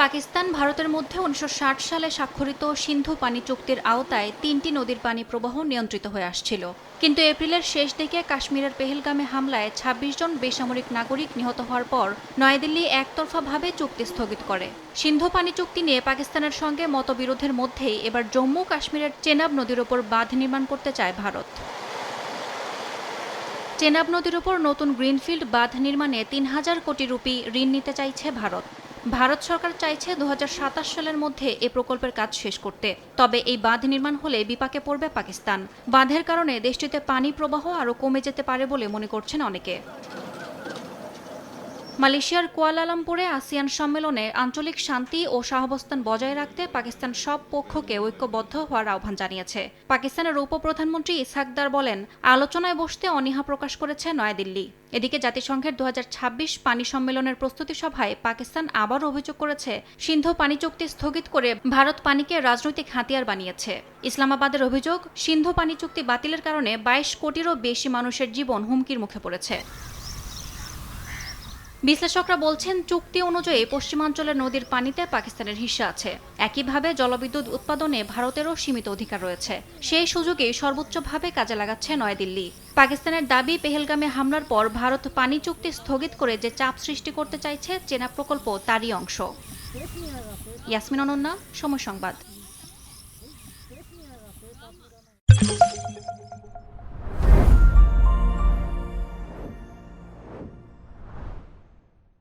পাকিস্তান ভারতের মধ্যে ১৯৬০ সালে স্বাক্ষরিত সিন্ধু পানি চুক্তির আওতায় ৩টি নদীর পানি প্রবাহ নিয়ন্ত্রিত হয়ে আসছিল। কিন্তু এপ্রিলের শেষ দিকে কাশ্মীরের পেহেলগামে হামলায় ২৬ জন বেসামরিক নাগরিক নিহত হওয়ার পর নয়াদিল্লি একতরফাভাবে চুক্তি স্থগিত করে। সিন্ধু পানি চুক্তি নিয়ে পাকিস্তানের সঙ্গে মতবিরোধের মধ্যেই এবার জম্মু কাশ্মীরের চেনাব নদীর ওপর বাঁধ নির্মাণ করতে চায় ভারত। চেনাব নদীর ওপর নতুন গ্রিনফিল্ড বাঁধ নির্মাণে ৩,০০০ কোটি রুপি ঋণ নিতে চাইছে ভারত। ভারত সরকার চাইছে ২০২৭ সালের মধ্যে এ প্রকল্পের কাজ শেষ করতে। তবে এই বাঁধ নির্মাণ হলে বিপাকে পড়বে পাকিস্তান। বাঁধের কারণে দেশটিতে পানি প্রবাহ আরও কমে যেতে পারে বলে মনে করছেন অনেকে। মালয়েশিয়ার কুয়ালালামপুরে আসিয়ান সম্মেলনে আঞ্চলিক শান্তি ও সহাবস্থান বজায় রাখতে পাকিস্তান সব পক্ষকে ঐক্যবদ্ধ হওয়ার আহ্বান জানিয়েছে। পাকিস্তানের উপপ্রধানমন্ত্রী ইসহাক দার বলেন, আলোচনায় বসতে অনীহা প্রকাশ করেছে নয়াদিল্লি। এদিকে জাতিসংঘের ২০২৬ পানি সম্মেলনের প্রস্তুতি সভায় পাকিস্তান আবার অভিযোগ করেছে, সিন্ধু পানি চুক্তি স্থগিত করে ভারত পানিকে রাজনৈতিক হাতিয়ার বানিয়েছে। ইসলামাবাদের অভিযোগ, সিন্ধু পানি চুক্তি বাতিলের কারণে ২২ কোটিরও বেশি মানুষের জীবন হুমকির মুখে পড়েছে। বিশ্লেষকরা বলছেন, চুক্তি অনুযায়ী পশ্চিমাঞ্চলের নদীর পানিতে পাকিস্তানের হিস্সা আছে। একইভাবে জলবিদ্যুৎ উৎপাদনে ভারতেরও সীমিত অধিকার রয়েছে। সেই সুযোগেই সর্বোচ্চভাবে কাজে লাগাচ্ছে নয়াদিল্লি। পাকিস্তানের দাবি, পেহেলগামে হামলার পর ভারত পানি চুক্তি স্থগিত করে যে চাপ সৃষ্টি করতে চাইছে চেনাব প্রকল্প তারই অংশ। ইয়াসমিন অনন্যা, সময় সংবাদ।